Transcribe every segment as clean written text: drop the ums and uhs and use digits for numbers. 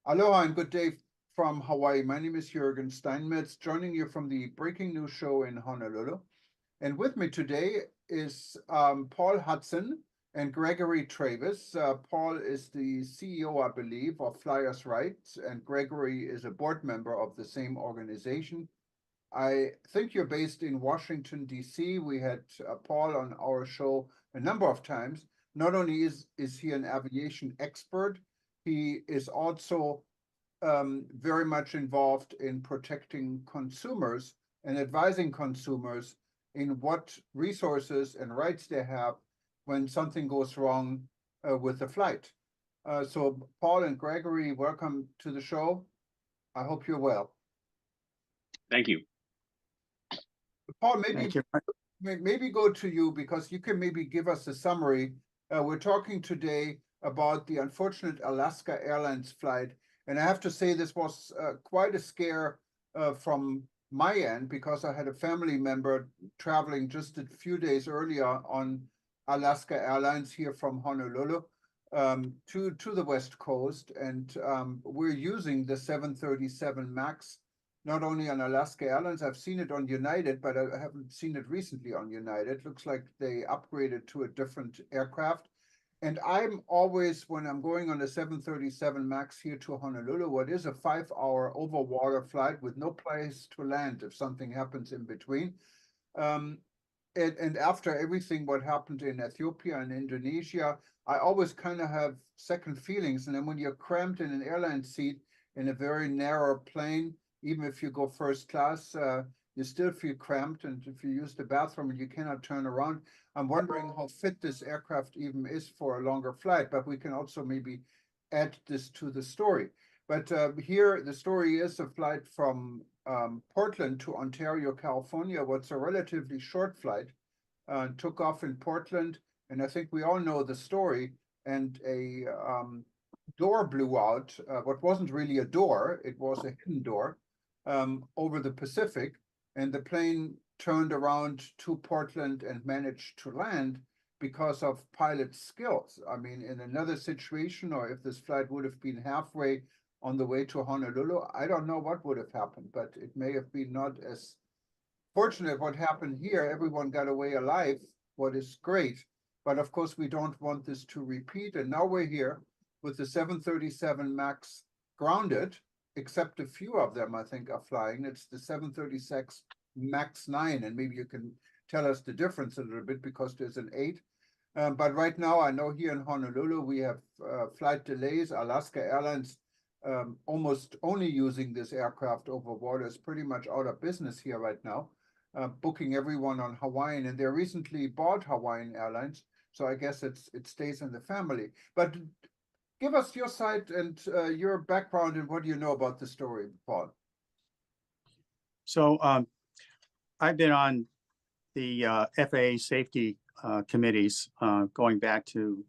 Aloha and good day from Hawaii. My name is Jürgen Steinmetz, joining you from the Breaking News Show in Honolulu. And with me today is Paul Hudson and Gregory Travis. Paul is the CEO, I believe, of Flyers Rights, and Gregory is a board member of the same organization. I think you're based in Washington, D.C. We had Paul on our show a number of times. Not only is he an aviation expert, he is also very much involved in protecting consumers and advising consumers in what resources and rights they have when something goes wrong with the flight. So Paul and Gregory, welcome to the show. I hope you're well. Thank you. Paul, maybe go to you because you can maybe give us a summary. We're talking today about the unfortunate Alaska Airlines flight. And I have to say this was quite a scare from my end because I had a family member traveling just a few days earlier on Alaska Airlines here from Honolulu to the West Coast. And we're using the 737 MAX, not only on Alaska Airlines. I've seen it on United, but I haven't seen it recently on United. Looks like they upgraded to a different aircraft. And I'm always, when I'm going on a 737 MAX here to Honolulu, what is a 5-hour over water flight with no place to land if something happens in between. And after everything what happened in Ethiopia and Indonesia, I always kind of have second feelings. And then when you're cramped in an airline seat in a very narrow plane, even if you go first class, you still feel cramped. And if you use the bathroom and you cannot turn around, I'm wondering how fit this aircraft even is for a longer flight, but we can also maybe add this to the story. But here, the story is a flight from Portland to Ontario, California. What's a relatively short flight, took off in Portland. And I think we all know the story. And a door blew out, what wasn't really a door, it was a hidden door over the Pacific. And the plane turned around to Portland and managed to land because of pilot skills. I mean, in another situation, or if this flight would have been halfway on the way to Honolulu, I don't know what would have happened, but it may have been not as fortunate what happened here. Everyone got away alive, what is great. But of course, we don't want this to repeat. And now we're here with the 737 MAX grounded, except a few of them, I think, are flying. It's the 736 MAX 9, and maybe you can tell us the difference a little bit because there's an 8. But right now, I know here in Honolulu, we have flight delays. Alaska Airlines almost only using this aircraft over water is pretty much out of business here right now, booking everyone on Hawaiian, and they recently bought Hawaiian Airlines. So I guess it stays in the family. But give us your side and your background and what do you know about the story, Paul? So I've been on the FAA safety committees going back to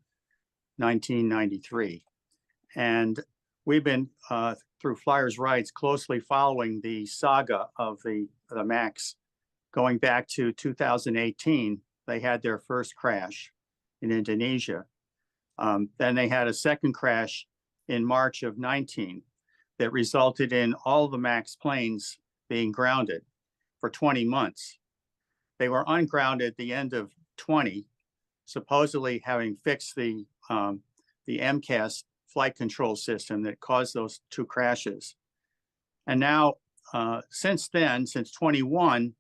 1993. And we've been, through Flyers Rights, closely following the saga of the MAX. Going back to 2018, they had their first crash in Indonesia. Then they had a second crash in March of 19 that resulted in all the MAX planes being grounded for 20 months. They were ungrounded at the end of 20, supposedly having fixed the MCAS flight control system that caused those 2 crashes. And now, since then, since 21,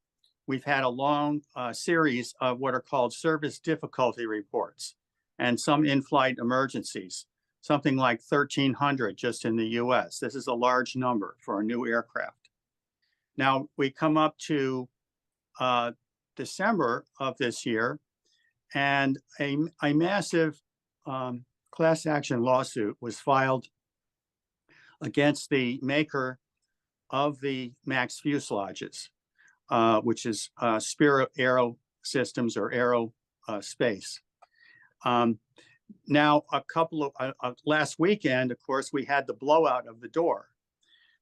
we've had a long series of what are called service difficulty reports and some in-flight emergencies, something like 1,300 just in the US. This is a large number for a new aircraft. Now, we come up to December of this year, and a massive class action lawsuit was filed against the maker of the MAX fuselages, which is Spirit Aero Systems or Aerospace. Now, a couple of last weekend, of course, we had the blowout of the door.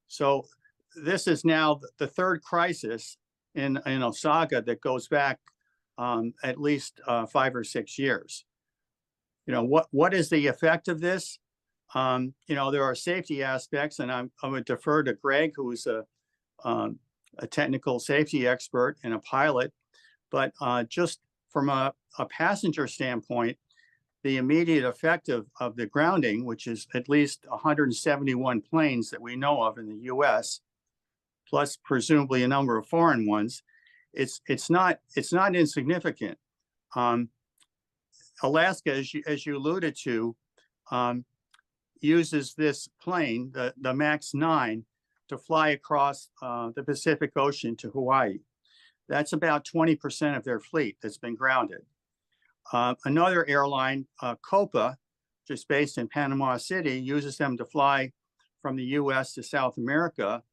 So this is now the third crisis in a saga that goes back at least 5 or 6 years. What is the effect of this? There are safety aspects, and I'm going to defer to Greg, who is a technical safety expert and a pilot. But just from a passenger standpoint, the immediate effect of the grounding, which is at least 171 planes that we know of in the U.S., plus presumably a number of foreign ones, it's not insignificant. Alaska, as you alluded to, uses this plane, the MAX 9, to fly across the Pacific Ocean to Hawaii. That's about 20% of their fleet that's been grounded. Another airline, Copa, just based in Panama City, uses them to fly from the U.S. to South America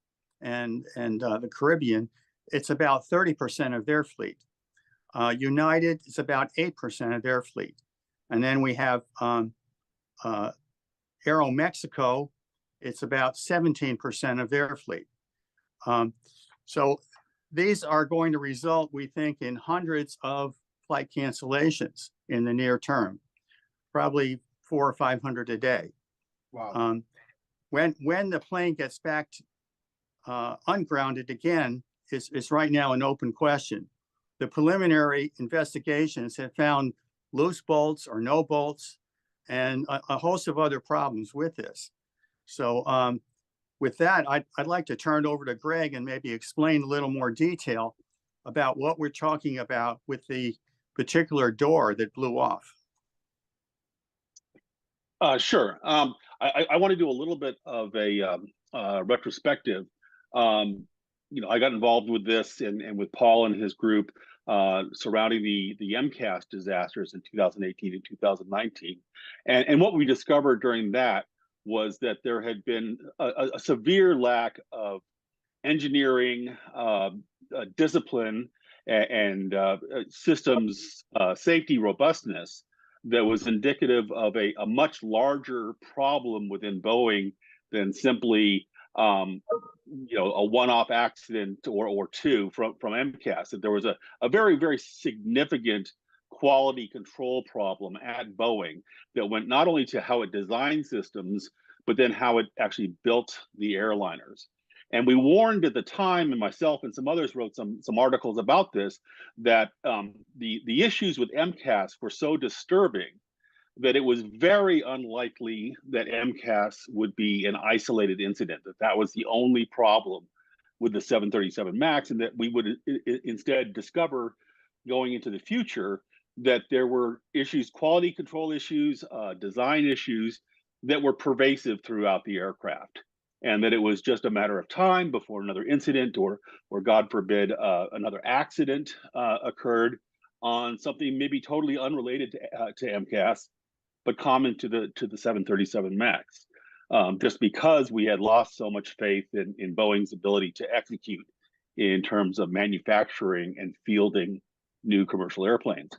and the Caribbean. It's about 30% of their fleet. United is about 8% of their fleet. And then we have Aeromexico, it's about 17% of their fleet. So these are going to result, we think, in hundreds of flight cancellations in the near term, probably 400 or 500 a day. Wow. When the plane gets back ungrounded again is right now an open question. The preliminary investigations have found loose bolts or no bolts and a host of other problems with this. So with that, I'd like to turn it over to Greg and maybe explain a little more detail about what we're talking about with the particular door that blew off. Sure. I want to do a little bit of a retrospective. I got involved with this and with Paul and his group surrounding the MCAS disasters in 2018 and 2019. And what we discovered during that was that there had been a severe lack of engineering, discipline, and systems safety robustness that was indicative of a much larger problem within Boeing than simply a one-off accident or two from MCAS. That there was a very, very significant quality control problem at Boeing that went not only to how it designed systems, but then how it actually built the airliners. And we warned at the time, and myself and some others wrote some articles about this, that the issues with MCAS were so disturbing that it was very unlikely that MCAS would be an isolated incident, that was the only problem with the 737 MAX, and that we would instead discover going into the future that there were issues, quality control issues, design issues that were pervasive throughout the aircraft, and that it was just a matter of time before another incident or God forbid, another accident occurred on something maybe totally unrelated to MCAS, but common to the 737 MAX, just because we had lost so much faith in Boeing's ability to execute in terms of manufacturing and fielding new commercial airplanes.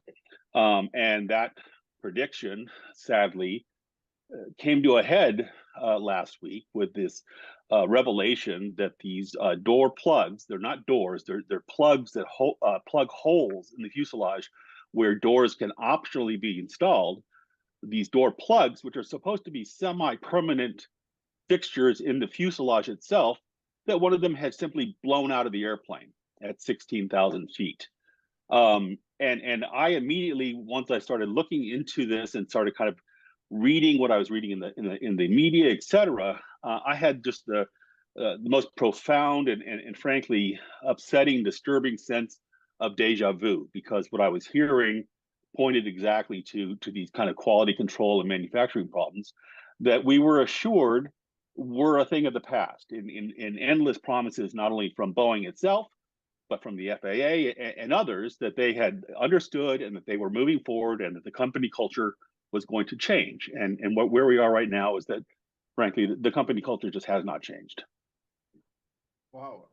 And that prediction, sadly, came to a head last week with this revelation that these door plugs, they're not doors, they're plugs that plug holes in the fuselage where doors can optionally be installed. These door plugs, which are supposed to be semi-permanent fixtures in the fuselage itself, that one of them had simply blown out of the airplane at 16,000 feet. And I immediately, once I started looking into this and started kind of reading what I was reading in the media, et cetera, I had just the most profound and frankly upsetting, disturbing sense of deja vu, because what I was hearing pointed exactly to these kind of quality control and manufacturing problems that we were assured were a thing of the past in endless promises, not only from Boeing itself, but from the FAA and others, that they had understood and that they were moving forward and that the company culture was going to change. And where we are right now is that, frankly, the company culture just has not changed. Wow.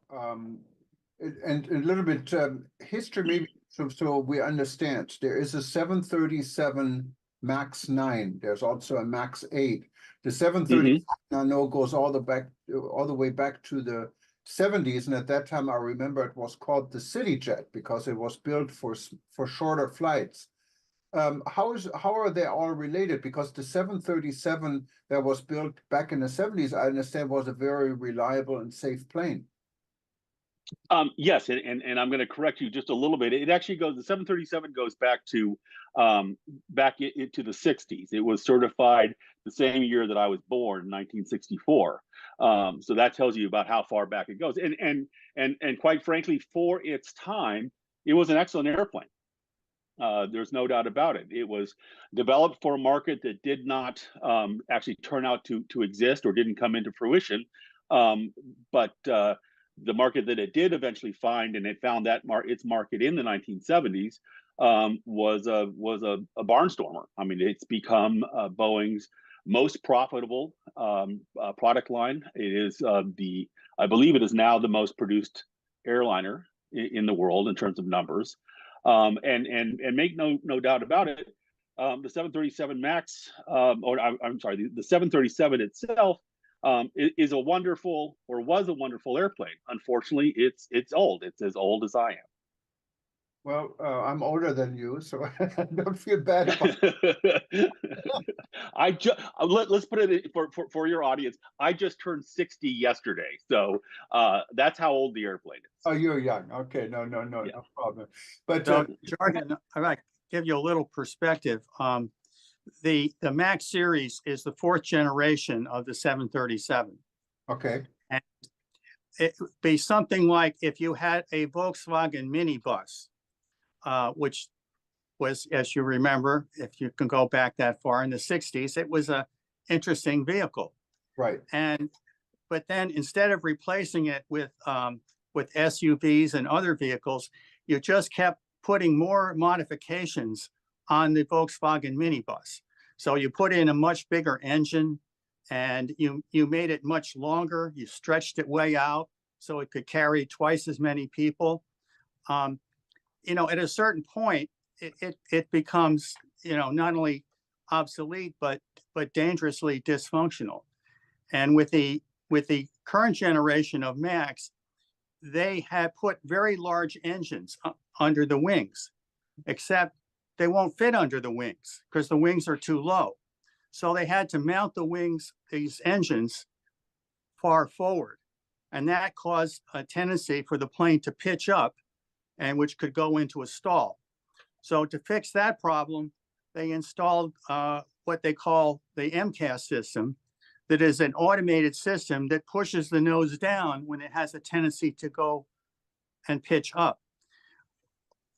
And a little bit history, maybe, so we understand. There is a 737 MAX 9. There's also a MAX 8. The 737 I know goes all the way back to the 70s, and at that time I remember it was called the City Jet because it was built for shorter flights. How are they all related? Because the 737 that was built back in the 70s, I understand, was a very reliable and safe plane. Yes, and I'm going to correct you just a little bit. It actually goes, the 737 goes back to into the 60s. It was certified the same year that I was born, 1964. So that tells you about how far back it goes. And quite frankly, for its time, it was an excellent airplane. There's no doubt about it. It was developed for a market that did not actually turn out to exist or didn't come into fruition. But the market that it did eventually find, and it found that its market in the 1970s, was a barnstormer. I mean, it's become Boeing's most profitable product line. It is I believe it is now the most produced airliner in the world in terms of numbers. And make no doubt about it, the 737 MAX, or I'm sorry, the 737 itself is a wonderful, or was a wonderful airplane. Unfortunately, it's old. It's as old as I am. Well, I'm older than you, so I don't feel bad about it. Let's put it for your audience. I just turned 60 yesterday, so that's how old the airplane is. Oh, you're young. Okay, no problem. But So, Jordan, I might give you a little perspective. The MAX series is the fourth generation of the 737. okay, And it would be something like if you had a Volkswagen minibus, which was, as you remember, if you can go back that far in the 60s, it was a interesting vehicle. right. But then instead of replacing it with SUVs and other vehicles, you just kept putting more modifications on the Volkswagen minibus. So you put in a much bigger engine, and you made it much longer. You stretched it way out so it could carry twice as many people. At a certain point, it becomes, not only obsolete but dangerously dysfunctional. And with the current generation of MAX, they have put very large engines under the wings, except they won't fit under the wings because the wings are too low. So they had to mount the wings, these engines, far forward. And that caused a tendency for the plane to pitch up, and which could go into a stall. So to fix that problem, they installed what they call the MCAS system, that is an automated system that pushes the nose down when it has a tendency to go and pitch up.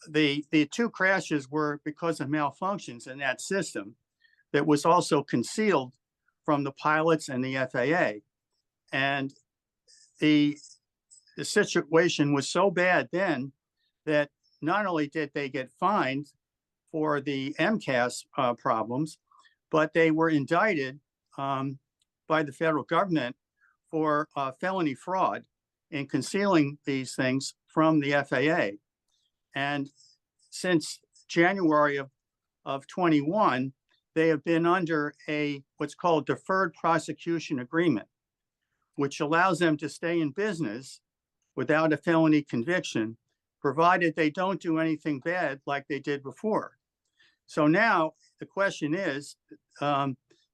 The two crashes were because of malfunctions in that system that was also concealed from the pilots and the FAA. And the situation was so bad then that not only did they get fined for the MCAS problems, but they were indicted by the federal government for felony fraud in concealing these things from the FAA. And since January of 21, they have been under what's called deferred prosecution agreement, which allows them to stay in business without a felony conviction, provided they don't do anything bad like they did before. So now the question is,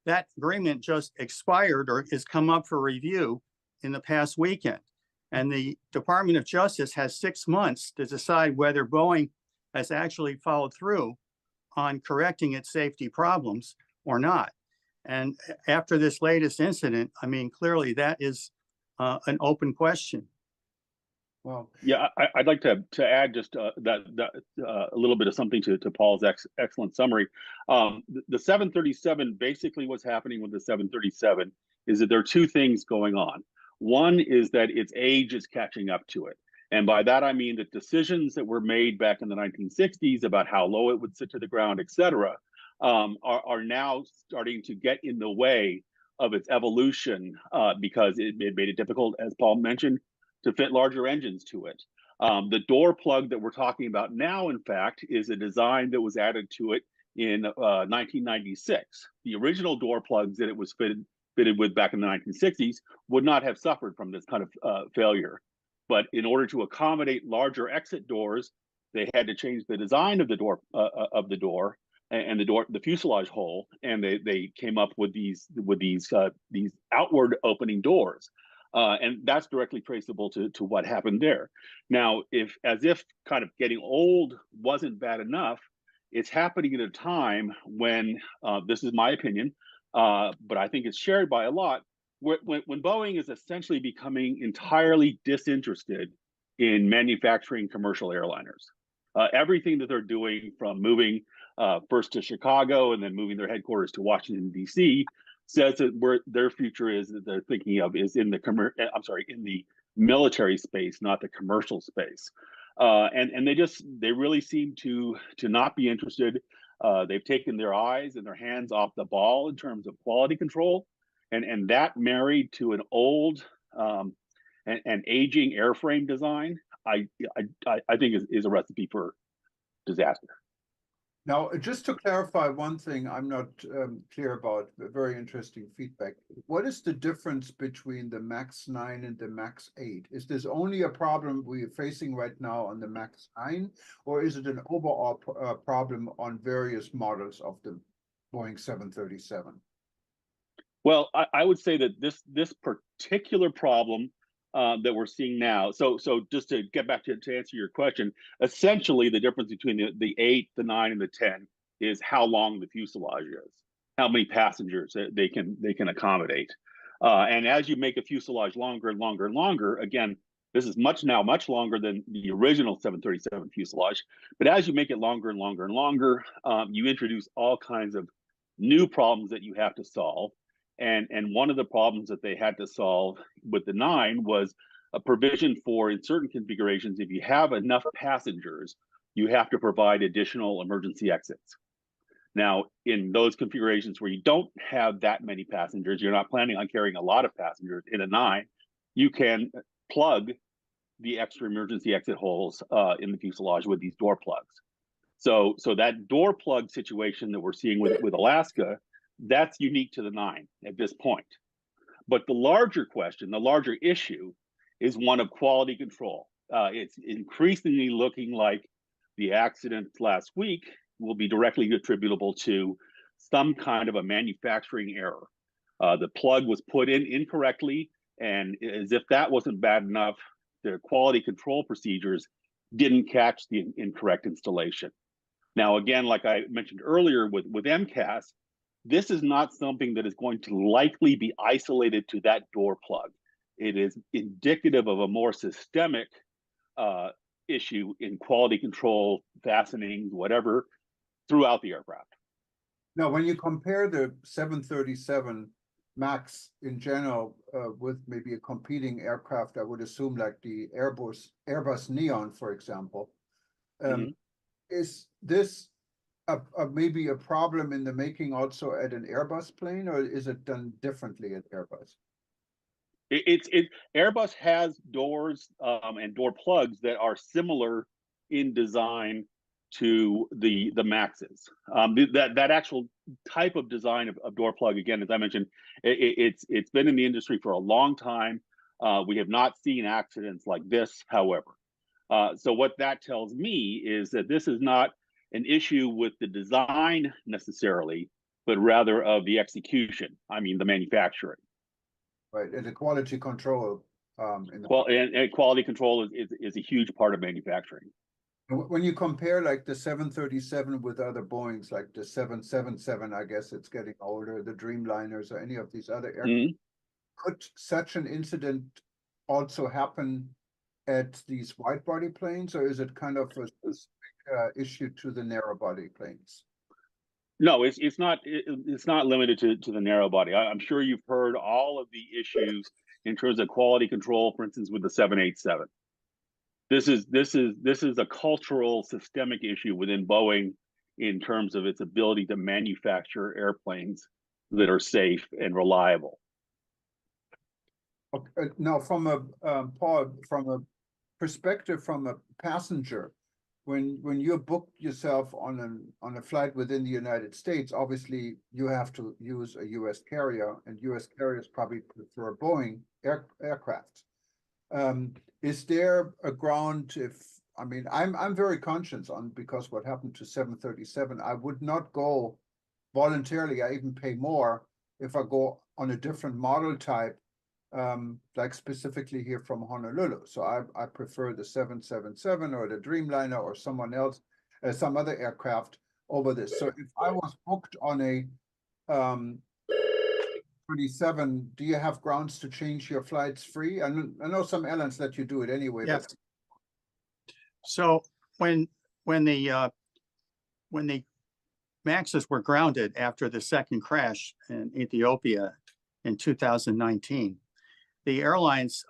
that agreement just expired or has come up for review in the past weekend. And the Department of Justice has 6 months to decide whether Boeing has actually followed through on correcting its safety problems or not. And after this latest incident, I mean, clearly that is an open question. Well, yeah, I'd like to add just a little bit of something to Paul's excellent summary. The 737, basically what's happening with the 737 is that there are two things going on. One is that its age is catching up to it. And by that, I mean that decisions that were made back in the 1960s about how low it would sit to the ground, et cetera, are now starting to get in the way of its evolution because it made it difficult, as Paul mentioned, to fit larger engines to it. The door plug that we're talking about now, in fact, is a design that was added to it in 1996. The original door plugs that it was fitted fitted with back in the 1960s would not have suffered from this kind of failure. But in order to accommodate larger exit doors, they had to change the design of the door and the fuselage hole, and they came up with these outward opening doors, and that's directly traceable to what happened there. Now, if kind of getting old wasn't bad enough, it's happening at a time when this is my opinion, but I think it's shared by a lot. When Boeing is essentially becoming entirely disinterested in manufacturing commercial airliners. Everything that they're doing, from moving first to Chicago and then moving their headquarters to Washington, D.C., says that where their future is, that they're thinking of, is in the military space, not the commercial space. And they really seem to not be interested. They've taken their eyes and their hands off the ball in terms of quality control, and that married to an old and aging airframe design, I think is a recipe for disaster. Now, just to clarify one thing I'm not clear about, very interesting feedback. What is the difference between the MAX 9 and the MAX 8? Is this only a problem we're facing right now on the MAX 9, or is it an overall problem on various models of the Boeing 737? Well, I would say that this particular problem that we're seeing now. So just to get back to answer your question, essentially the difference between the 8, the 9, and the 10 is how long the fuselage is, how many passengers they can accommodate. And as you make a fuselage longer and longer and longer, again, this is much longer than the original 737 fuselage. But as you make it longer and longer and longer, you introduce all kinds of new problems that you have to solve. And one of the problems that they had to solve with the 9 was a provision for, in certain configurations, if you have enough passengers, you have to provide additional emergency exits. Now, in those configurations where you don't have that many passengers, you're not planning on carrying a lot of passengers in a 9, you can plug the extra emergency exit holes in the fuselage with these door plugs. So that door plug situation that we're seeing with Alaska, that's unique to the 9 at this point. But the larger question, the larger issue, is one of quality control. It's increasingly looking like the accident last week will be directly attributable to some kind of a manufacturing error. The plug was put in incorrectly, and as if that wasn't bad enough, the quality control procedures didn't catch the incorrect installation. Now, again, like I mentioned earlier with MCAS, this is not something that is going to likely be isolated to that door plug. It is indicative of a more systemic issue in quality control, fastenings, whatever, throughout the aircraft. Now, when you compare the 737 MAX in general with maybe a competing aircraft, I would assume like the Airbus Neon, for example, is this maybe a problem in the making also at an Airbus plane, or is it done differently at Airbus? Airbus has doors and door plugs that are similar in design to the Maxes. That actual type of design of door plug, again, as I mentioned, it's been in the industry for a long time. We have not seen accidents like this, however. So what that tells me is that this is not an issue with the design necessarily, but rather of the execution. I mean, the manufacturing. Right, and the quality control. And quality control is a huge part of manufacturing. When you compare like the 737 with other Boeings, like the 777, I guess it's getting older, the Dreamliners or any of these other aircraft, could such an incident also happen at these wide body planes, or is it kind of a specific issue to the narrow body planes? No, it's not limited to the narrow body. I'm sure you've heard all of the issues in terms of quality control, for instance, with the 787. This is a cultural systemic issue within Boeing in terms of its ability to manufacture airplanes that are safe and reliable. Okay. Now, from a Paul, from a perspective from a passenger, when you book yourself on a flight within the United States, obviously you have to use a U.S. carrier, and U.S. carriers probably prefer Boeing aircraft. Is there a ground if, I mean, I'm very conscious on, because what happened to 737, I would not go voluntarily, I even pay more if I go on a different model type, like specifically here from Honolulu. So I prefer the 777 or the Dreamliner or someone else, some other aircraft over this. So if I was booked on a 37, do you have grounds to change your flights free? I know some airlines let you do it anyway. Yes. But So when the Maxes were grounded after the second crash in Ethiopia in 2019, the airlines,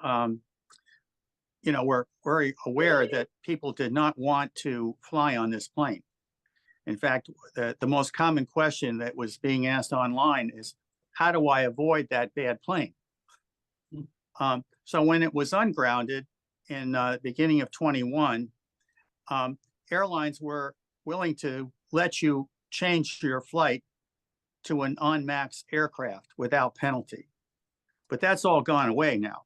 were very aware that people did not want to fly on this plane. In fact, the most common question that was being asked online is, how do I avoid that bad plane? So when it was ungrounded in the beginning of 21, airlines were willing to let you change your flight to an on-max aircraft without penalty. But that's all gone away now.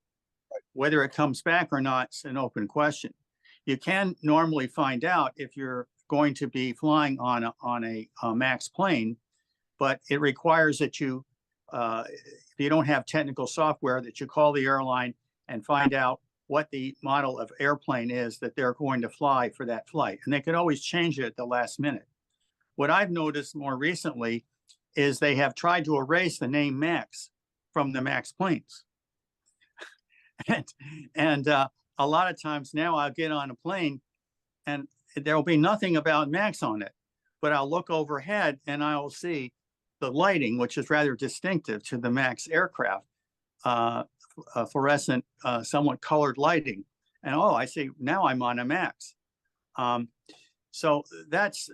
Whether it comes back or not is an open question. You can normally find out if you're going to be flying on a max plane, but it requires that you, if you don't have technical software, that you call the airline and find out what the model of airplane is that they're going to fly for that flight. And they can always change it at the last minute. What I've noticed more recently is they have tried to erase the name Max from the Max planes. and a lot of times now I'll get on a plane and there will be nothing about Max on it, but I'll look overhead and I will see the lighting, which is rather distinctive to the Max aircraft, fluorescent, somewhat colored lighting. And oh, I see, now I'm on a Max. So that's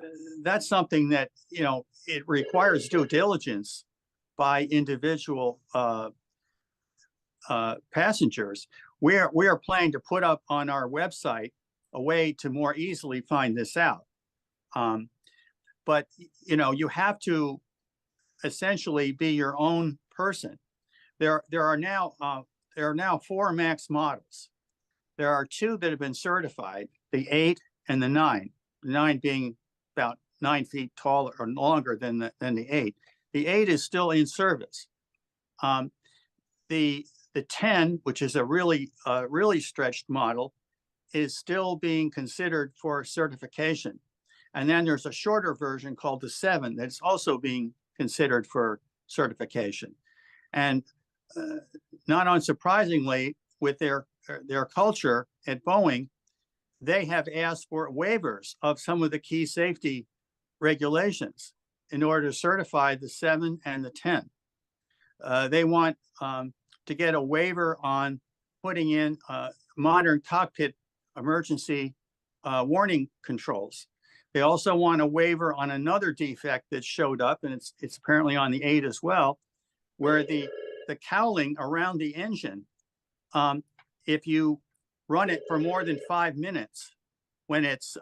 something that, it requires due diligence by individual passengers. We are planning to put up on our website a way to more easily find this out. But you have to essentially be your own person. There are now 4 Max models. There are 2 that have been certified, the 8 and the 9. The 9 being about 9 feet taller or longer than the 8. The 8 is still in service. The 10, which is a really stretched model, is still being considered for certification. And then there's a shorter version called the 7 that's also being considered for certification. And not unsurprisingly, with their culture at Boeing, they have asked for waivers of some of the key safety regulations in order to certify the 7 and the 10. They want to get a waiver on putting in modern cockpit emergency warning controls. They also want a waiver on another defect that showed up, and it's apparently on the 8 as well, where the cowling around the engine, if you run it for more than 5 minutes when it's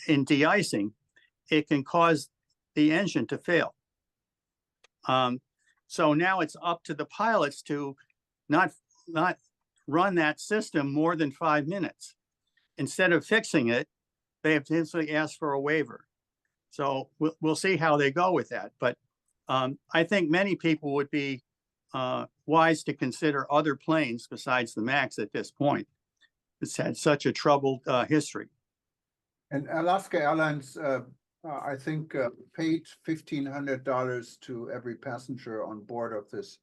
in de-icing, it can cause the engine to fail. So now it's up to the pilots to not run that system more than 5 minutes. Instead of fixing it, they have potentially asked for a waiver. So we'll see how they go with that. But I think many people would be wise to consider other planes besides the Max at this point. It's had such a troubled history. And Alaska Airlines, I think, paid $1,500 to every passenger on board of this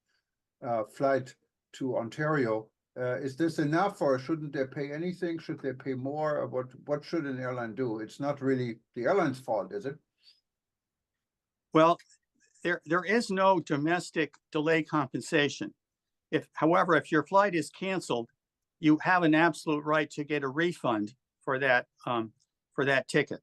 flight to Ontario. Is this enough, or shouldn't they pay anything? Should they pay more? Or what should an airline do? It's not really the airline's fault, is it? Well, there is no domestic delay compensation. However, if your flight is canceled, you have an absolute right to get a refund for that ticket.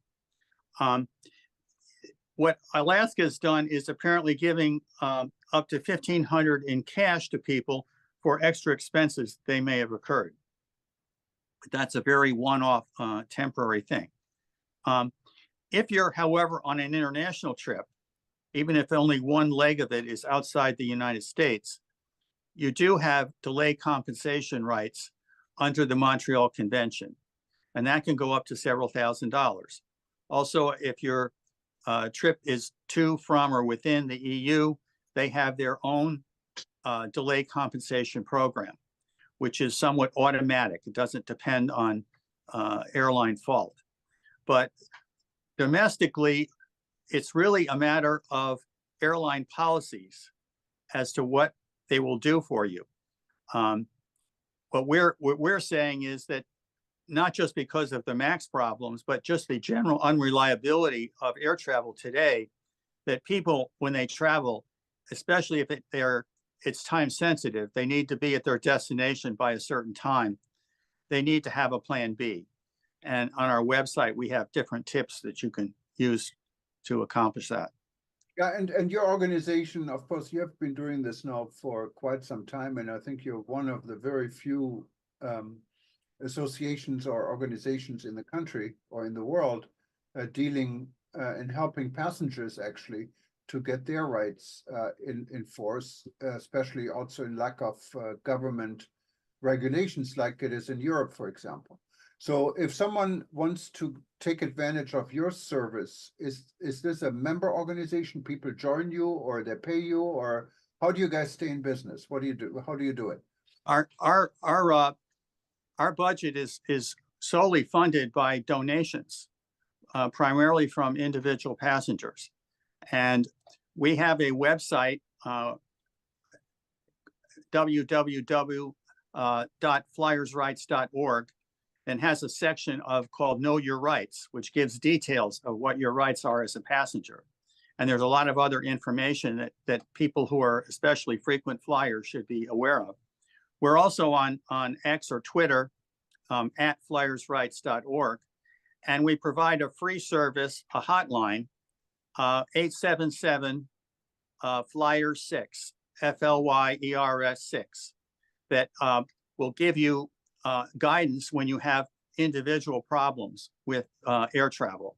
What Alaska has done is apparently giving up to $1,500 in cash to people for extra expenses they may have occurred. But that's a very one-off temporary thing. If you're, however, on an international trip, even if only one leg of it is outside the United States, you do have delay compensation rights under the Montreal Convention, and that can go up to several $1,000s. Also, if your trip is to, from, or within the EU, they have their own delay compensation program, which is somewhat automatic. It doesn't depend on airline fault. But domestically, it's really a matter of airline policies as to what they will do for you. What we're saying is that not just because of the MAX problems, but just the general unreliability of air travel today, that people, when they travel, especially if it's time sensitive, they need to be at their destination by a certain time. They need to have a plan B. And on our website, we have different tips that you can use to accomplish that. Yeah, and your organization, of course, you have been doing this now for quite some time, and I think you're one of the very few associations or organizations in the country or in the world dealing and helping passengers actually to get their rights in force, especially also in lack of government regulations like it is in Europe, for example. So if someone wants to take advantage of your service, is this a member organization? People join you or they pay you, or how do you guys stay in business? What do you do? How do you do it? Our budget is solely funded by donations, primarily from individual passengers. And we have a website, www.flyersrights.org, and has a section called Know Your Rights, which gives details of what your rights are as a passenger. And there's a lot of other information that people who are especially frequent flyers should be aware of. We're also on X or Twitter at flyersrights.org, and we provide a free service, a hotline, 877 Flyers 6, FLYERS 6, that will give you guidance when you have individual problems with air travel.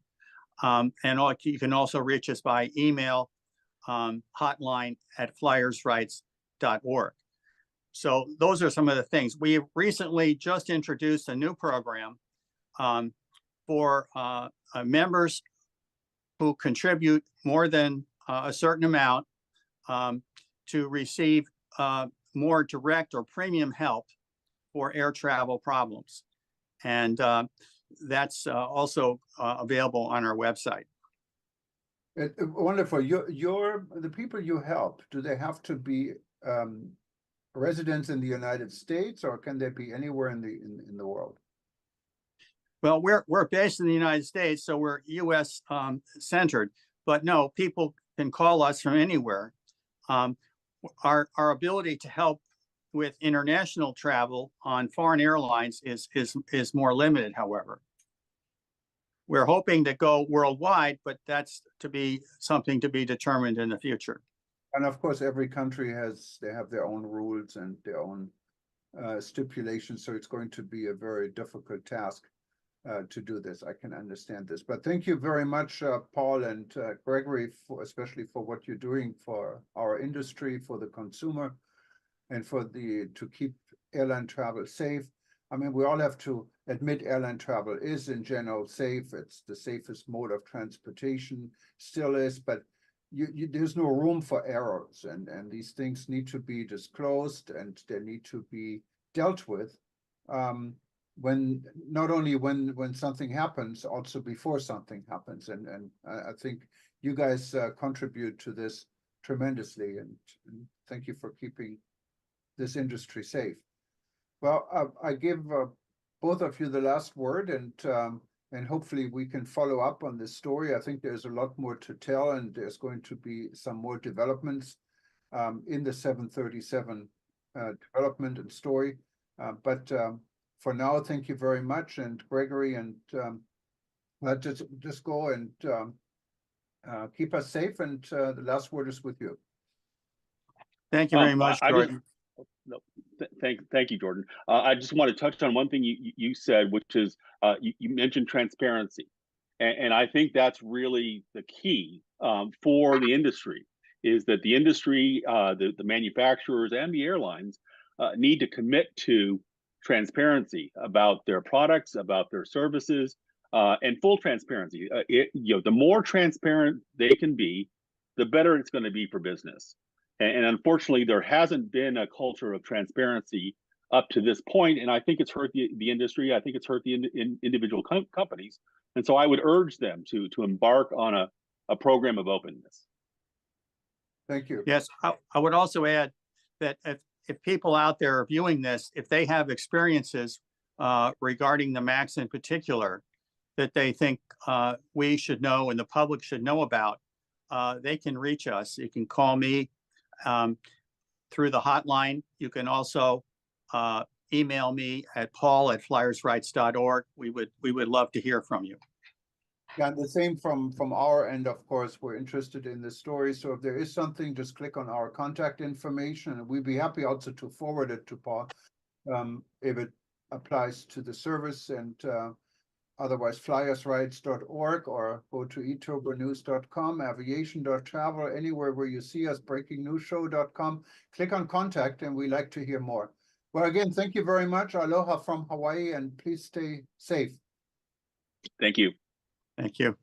And you can also reach us by email, hotline at flyersrights.org. So those are some of the things. We recently just introduced a new program for members who contribute more than a certain amount to receive more direct or premium help for air travel problems. And that's also available on our website. Wonderful. The people you help, do they have to be residents in the United States, or can they be anywhere in the world? Well, we're based in the United States, so we're U.S. Centered. But no, people can call us from anywhere. Our ability to help with international travel on foreign airlines is more limited, however. We're hoping to go worldwide, but that's something to be determined in the future. And of course, every country they have their own rules and their own stipulations, so it's going to be a very difficult task to do this. I can understand this, but thank you very much, Paul and Gregory, especially for what you're doing for our industry, for the consumer, and to keep airline travel safe. I mean, we all have to admit airline travel is in general safe. It's the safest mode of transportation, still is, but there's no room for errors, and these things need to be disclosed and they need to be dealt with not only when something happens, also before something happens. And I think you guys contribute to this tremendously, and thank you for keeping this industry safe. Well, I give both of you the last word, and hopefully we can follow up on this story. I think there's a lot more to tell, and there's going to be some more developments in the 737 development and story. But for now, thank you very much. And Gregory, and let's just go and keep us safe. And the last word is with you. Thank you very much, Jordan. No, thank you, Jordan. I just want to touch on one thing you said, which is you mentioned transparency, and I think that's really the key for the industry. Is that the industry, the manufacturers and the airlines need to commit to transparency about their products, about their services, and full transparency. The more transparent they can be, the better it's going to be for business. And unfortunately, there hasn't been a culture of transparency up to this point, and I think it's hurt the industry. I think it's hurt the individual companies, and so I would urge them to embark on a program of openness. Thank you. Yes, I would also add that if people out there are viewing this, if they have experiences regarding the MAX in particular that they think we should know and the public should know about, they can reach us. You can call me through the hotline. You can also email me at paul@flyersrights.org. We would love to hear from you. Yeah, and the same from our end, of course. We're interested in this story. So if there is something, just click on our contact information, and we'd be happy also to forward it to Paul if it applies to the service. And otherwise, flyersrights.org, or go to eturbonews.com, aviation.travel, anywhere where you see us, breakingnewsshow.com. Click on contact, and we like to hear more. Well, again, thank you very much. Aloha from Hawaii, and please stay safe. Thank you. Thank you.